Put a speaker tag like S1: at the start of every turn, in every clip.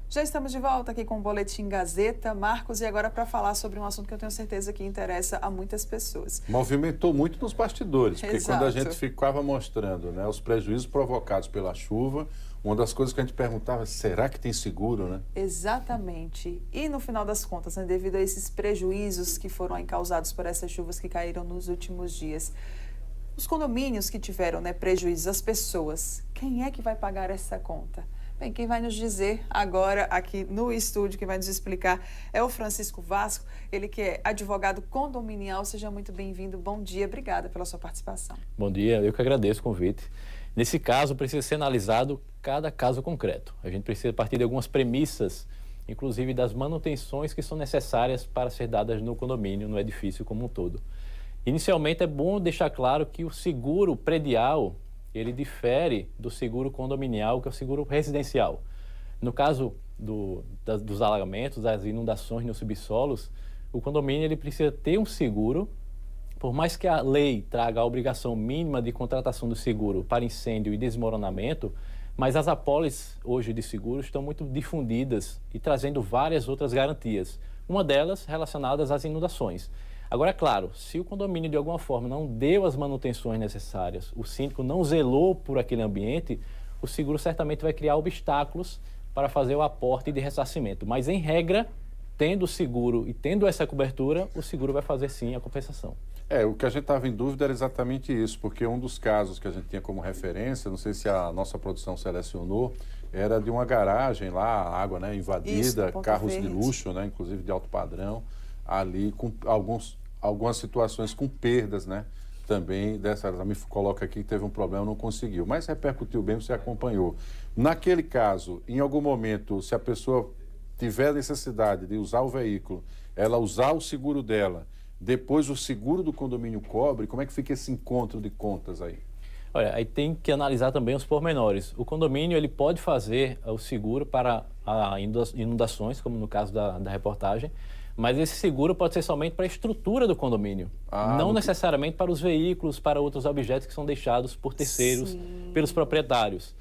S1: Já estamos de volta aqui com o Boletim Gazeta, Marcos, e agora para falar sobre um assunto que eu tenho certeza que interessa a muitas pessoas.
S2: Movimentou muito nos bastidores, porque
S1: Exato.
S2: quando a gente ficava mostrando, né, os prejuízos provocados pela chuva, uma das coisas que a gente perguntava, será que tem seguro, né?
S1: Exatamente. E no final das contas, né, devido a esses prejuízos que foram causados por essas chuvas que caíram nos últimos dias, os condomínios que tiveram, né, prejuízos, as pessoas, quem é que vai pagar essa conta? Bem, quem vai nos dizer agora aqui no estúdio, quem vai nos explicar é o Francisco Vasco, ele que é advogado condominial. Seja muito bem-vindo, bom dia, obrigada pela sua participação.
S3: Bom dia, eu que agradeço o convite. Nesse caso, precisa ser analisado cada caso concreto. A gente precisa partir de algumas premissas, inclusive das manutenções que são necessárias para ser dadas no condomínio, no edifício como um todo. Inicialmente, é bom deixar claro que o seguro predial ele difere do seguro condominial, que é o seguro residencial. No caso dos alagamentos, das inundações nos subsolos, o condomínio ele precisa ter um seguro, por mais que a lei traga a obrigação mínima de contratação do seguro para incêndio e desmoronamento, mas as apólices hoje de seguro estão muito difundidas e trazendo várias outras garantias, uma delas relacionadas às inundações. Agora, é claro, se o condomínio de alguma forma não deu as manutenções necessárias, o síndico não zelou por aquele ambiente, o seguro certamente vai criar obstáculos para fazer o aporte de ressarcimento. Mas, em regra, tendo o seguro e tendo essa cobertura, o seguro vai fazer sim a compensação.
S2: O que a gente estava em dúvida era exatamente isso, porque um dos casos que a gente tinha como referência, não sei se a nossa produção selecionou, era de uma garagem lá, a água, né, invadida,
S1: Isso,
S2: carros
S1: Verde.
S2: de luxo, né, inclusive de alto padrão, ali com algumas situações com perdas, né? Também dessa, me coloca aqui que teve um problema, não conseguiu, mas repercutiu bem, você acompanhou. Naquele caso, em algum momento, se a pessoa tiver necessidade de usar o veículo, ela usar o seguro dela, depois o seguro do condomínio cobre, como é que fica esse encontro de contas aí?
S3: Olha, aí tem que analisar também os pormenores. O condomínio ele pode fazer o seguro para inundações, como no caso da reportagem, mas esse seguro pode ser somente para a estrutura do condomínio, não necessariamente para os veículos, para outros objetos que são deixados por terceiros, pelos proprietários.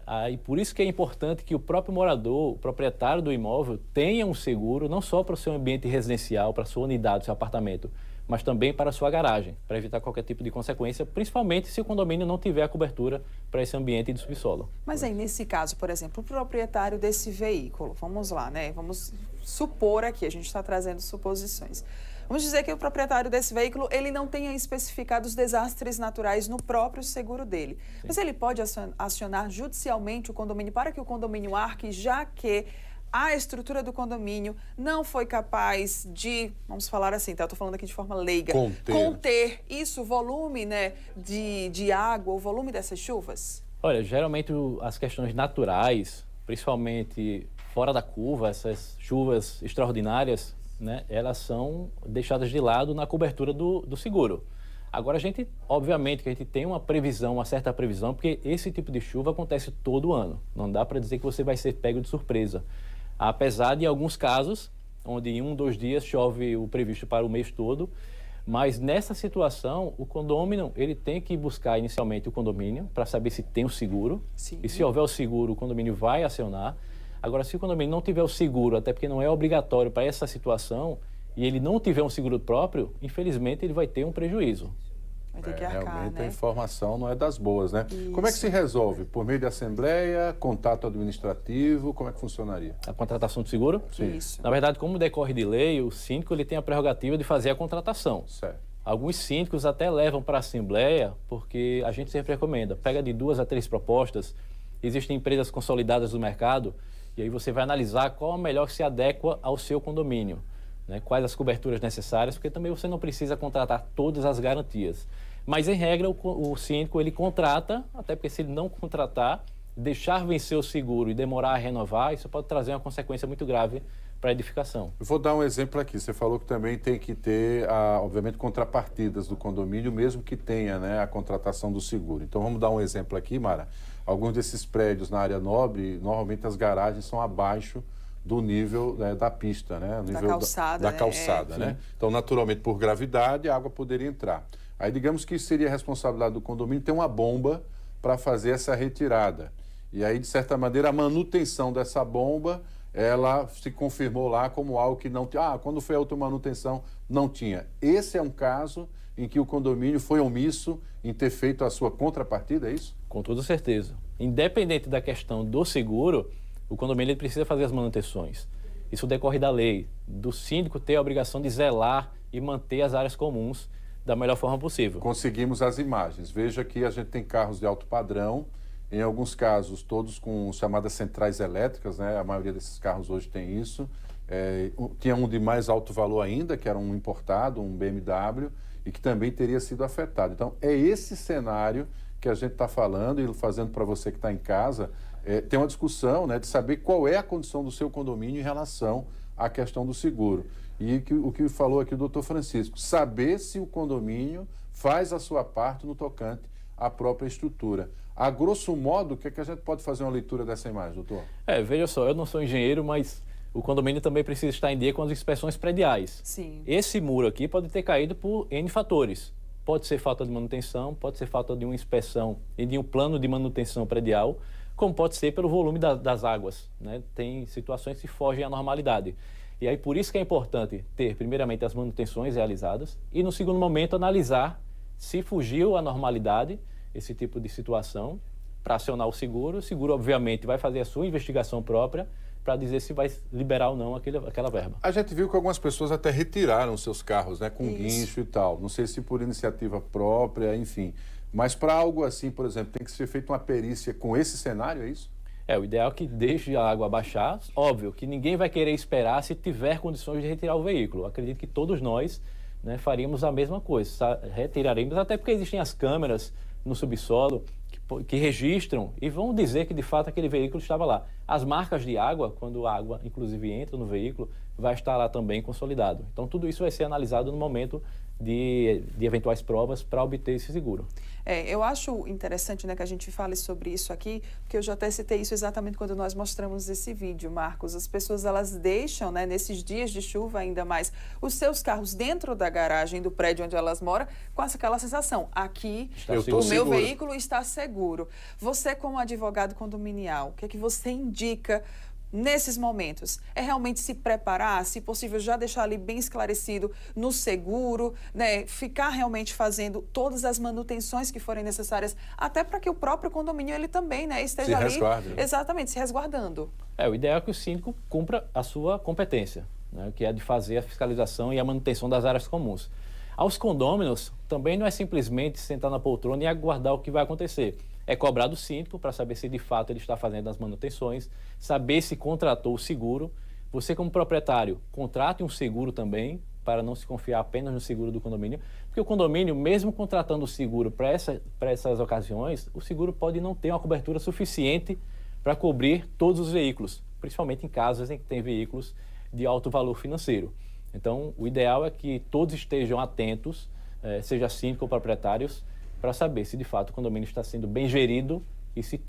S3: Aí, por isso que é importante que o próprio morador, o proprietário do imóvel, tenha um seguro não só para o seu ambiente residencial, para a sua unidade, seu apartamento, mas também para a sua garagem, para evitar qualquer tipo de consequência, principalmente se o condomínio não tiver a cobertura para esse ambiente de subsolo.
S1: Mas aí, nesse caso, por exemplo, o proprietário desse veículo, vamos lá, né? Vamos supor aqui, a gente está trazendo suposições. Vamos dizer que o proprietário desse veículo, ele não tenha especificado os desastres naturais no próprio seguro dele. Sim. Mas ele pode acionar judicialmente o condomínio para que o condomínio arque, já que a estrutura do condomínio não foi capaz de, vamos falar assim, tá? Eu estou falando aqui de forma leiga, conter isso, o volume, né, de água, o volume dessas chuvas?
S3: Olha, geralmente as questões naturais, principalmente fora da curva, essas chuvas extraordinárias, né, elas são deixadas de lado na cobertura do seguro. Agora, obviamente, que a gente tem uma previsão, uma certa previsão, porque esse tipo de chuva acontece todo ano. Não dá para dizer que você vai ser pego de surpresa. Apesar de alguns casos, onde em 1, 2 dias chove o previsto para o mês todo, mas nessa situação, o condômino, ele tem que buscar inicialmente o condomínio para saber se tem o seguro. Sim. E se houver o seguro, o condomínio vai acionar. Agora, se o condomínio não tiver o seguro, até porque não é obrigatório para essa situação, e ele não tiver um seguro próprio, infelizmente ele vai ter um prejuízo.
S1: Vai ter que arcar,
S2: realmente,
S1: né?
S2: A informação não é das boas, né?
S1: Isso.
S2: Como é que se resolve? Por meio de assembleia, contato administrativo, como é que funcionaria?
S3: A contratação do seguro?
S2: Sim.
S1: Isso.
S3: Na verdade, como decorre de lei, o síndico ele tem a prerrogativa de fazer a contratação.
S2: Certo.
S3: Alguns síndicos até levam para a assembleia, porque a gente sempre recomenda, pega de 2 a 3 propostas, existem empresas consolidadas do mercado, e aí você vai analisar qual é o melhor que se adequa ao seu condomínio. Né, quais as coberturas necessárias, porque também você não precisa contratar todas as garantias. Mas, em regra, o síndico ele contrata, até porque se ele não contratar, deixar vencer o seguro e demorar a renovar, isso pode trazer uma consequência muito grave para a edificação.
S2: Eu vou dar um exemplo aqui. Você falou que também tem que ter, obviamente, contrapartidas do condomínio, mesmo que tenha, né, a contratação do seguro. Então, vamos dar um exemplo aqui, Mara. Alguns desses prédios na área nobre, normalmente as garagens são abaixo do nível, né, da pista, né? O nível da calçada, né? Então, naturalmente, por gravidade, a água poderia entrar. Aí, digamos que seria a responsabilidade do condomínio ter uma bomba para fazer essa retirada. E aí, de certa maneira, a manutenção dessa bomba, ela se confirmou lá como algo que não tinha. Quando foi a outra manutenção, não tinha. Esse é um caso em que o condomínio foi omisso em ter feito a sua contrapartida, é isso?
S3: Com toda certeza. Independente da questão do seguro, o condomínio ele precisa fazer as manutenções. Isso decorre da lei, do síndico ter a obrigação de zelar e manter as áreas comuns da melhor forma possível.
S2: Conseguimos as imagens. Veja que a gente tem carros de alto padrão, em alguns casos todos com chamadas centrais elétricas, né? A maioria desses carros hoje tem isso. Tinha um de mais alto valor ainda, que era um importado, um BMW, e que também teria sido afetado. Então, é esse cenário que a gente está falando e fazendo para você que está em casa, tem uma discussão, né, de saber qual é a condição do seu condomínio em relação à questão do seguro. E o que falou aqui o doutor Francisco, saber se o condomínio faz a sua parte no tocante à própria estrutura. A grosso modo, o que é que a gente pode fazer uma leitura dessa imagem, doutor?
S3: Veja só, eu não sou engenheiro, mas o condomínio também precisa estar em dia com as inspeções prediais.
S1: Sim.
S3: Esse muro aqui pode ter caído por N fatores. Pode ser falta de manutenção, pode ser falta de uma inspeção e de um plano de manutenção predial, como pode ser pelo volume das águas, né? Tem situações que fogem à normalidade. E aí por isso que é importante ter, primeiramente, as manutenções realizadas e, no segundo momento, analisar se fugiu à normalidade esse tipo de situação para acionar o seguro. O seguro, obviamente, vai fazer a sua investigação própria para dizer se vai liberar ou não aquela verba.
S2: A gente viu que algumas pessoas até retiraram seus carros, né, com
S1: Isso.
S2: guincho e tal. Não sei se por iniciativa própria, enfim. Mas para algo assim, por exemplo, tem que ser feita uma perícia com esse cenário, é isso?
S3: O ideal é que deixe a água baixar. Óbvio que ninguém vai querer esperar se tiver condições de retirar o veículo. Acredito que todos nós, né, faríamos a mesma coisa. Retiraremos, até porque existem as câmeras no subsolo que registram e vão dizer que de fato aquele veículo estava lá. As marcas de água, quando a água inclusive entra no veículo, vai estar lá também consolidado. Então tudo isso vai ser analisado no momento de eventuais provas para obter esse seguro.
S1: Eu acho interessante, né, que a gente fale sobre isso aqui, porque eu já até citei isso exatamente quando nós mostramos esse vídeo, Marcos. As pessoas, elas deixam, né, nesses dias de chuva ainda mais, os seus carros dentro da garagem do prédio onde elas moram, com aquela sensação, aqui o meu veículo está seguro. Você, como advogado condominial, o que é que você indica nesses momentos? É realmente se preparar, se possível já deixar ali bem esclarecido no seguro, né? Ficar realmente fazendo todas as manutenções que forem necessárias, até para que o próprio condomínio ele também, né, esteja ali, exatamente, se resguardando.
S3: O ideal é que o síndico cumpra a sua competência, né, que é de fazer a fiscalização e a manutenção das áreas comuns. Aos condôminos, também não é simplesmente sentar na poltrona e aguardar o que vai acontecer. É cobrar do síndico para saber se de fato ele está fazendo as manutenções, saber se contratou o seguro. Você, como proprietário, contrate um seguro também, para não se confiar apenas no seguro do condomínio, porque o condomínio, mesmo contratando o seguro para essas ocasiões, o seguro pode não ter uma cobertura suficiente para cobrir todos os veículos, principalmente em casas em que tem veículos de alto valor financeiro. Então, o ideal é que todos estejam atentos, seja síndico ou proprietários, para saber se de fato o condomínio está sendo bem gerido e se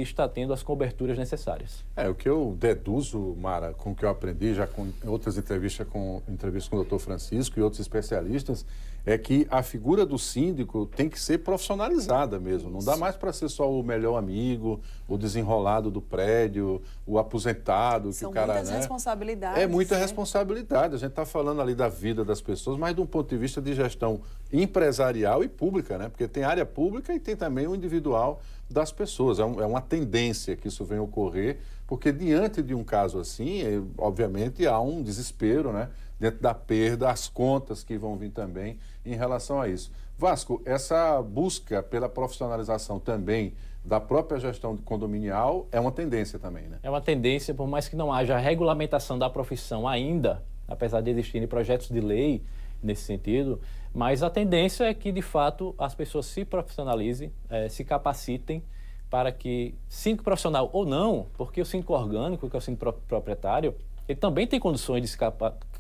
S3: está tendo as coberturas necessárias.
S2: O que eu deduzo, Mara, com o que eu aprendi já com outras entrevistas com o doutor Francisco e outros especialistas, é que a figura do síndico tem que ser profissionalizada mesmo. Não dá mais para ser só o melhor amigo, o desenrolado do prédio, o aposentado.
S1: São
S2: que o cara,
S1: muitas responsabilidades.
S2: É muita responsabilidade. A gente está falando ali da vida das pessoas, mas de um ponto de vista de gestão empresarial e pública, né? Porque tem área pública e tem também o individual das pessoas. É uma tendência que isso venha ocorrer, porque diante de um caso assim, obviamente há um desespero, né? Dentro da perda, as contas que vão vir também em relação a isso. Vasco, essa busca pela profissionalização também da própria gestão condominial é uma tendência também, né?
S3: É uma tendência, por mais que não haja regulamentação da profissão ainda, apesar de existirem projetos de lei nesse sentido, mas a tendência é que, de fato, as pessoas se profissionalizem, se capacitem para que, síndico profissional ou não, porque o síndico orgânico, que é o síndico proprietário, ele também tem condições de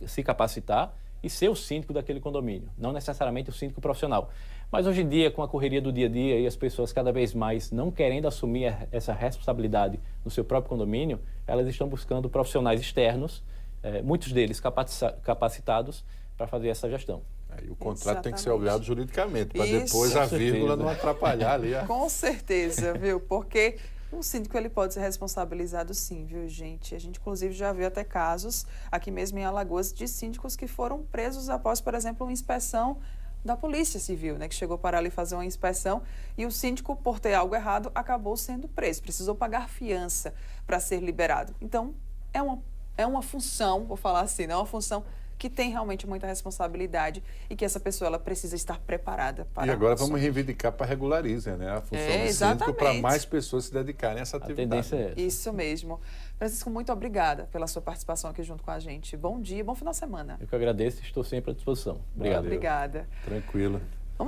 S3: se capacitar e ser o síndico daquele condomínio, não necessariamente o síndico profissional. Mas hoje em dia, com a correria do dia a dia e as pessoas cada vez mais não querendo assumir essa responsabilidade no seu próprio condomínio, elas estão buscando profissionais externos, muitos deles capacitados, para fazer essa gestão.
S2: E o contrato tem que ser olhado juridicamente, para depois a vírgula não atrapalhar ali.
S1: Com certeza, viu? Porque O síndico ele pode ser responsabilizado sim, viu, gente? A gente, inclusive, já viu até casos aqui mesmo em Alagoas de síndicos que foram presos após, por exemplo, uma inspeção da Polícia Civil, né, que chegou para ali fazer uma inspeção e o síndico, por ter algo errado, acabou sendo preso, precisou pagar fiança para ser liberado. Então, é uma função, vou falar assim, é uma função que tem realmente muita responsabilidade e que essa pessoa ela precisa estar preparada para.
S2: E agora vamos reivindicar para regularizem, né, a função do síndico para mais pessoas se dedicarem a essa atividade.
S3: A tendência é essa.
S1: Isso mesmo. Francisco, muito obrigada pela sua participação aqui junto com a gente. Bom dia, bom final de semana.
S3: Eu que agradeço e estou sempre à disposição. Obrigado.
S1: Obrigada.
S2: Tranquilo.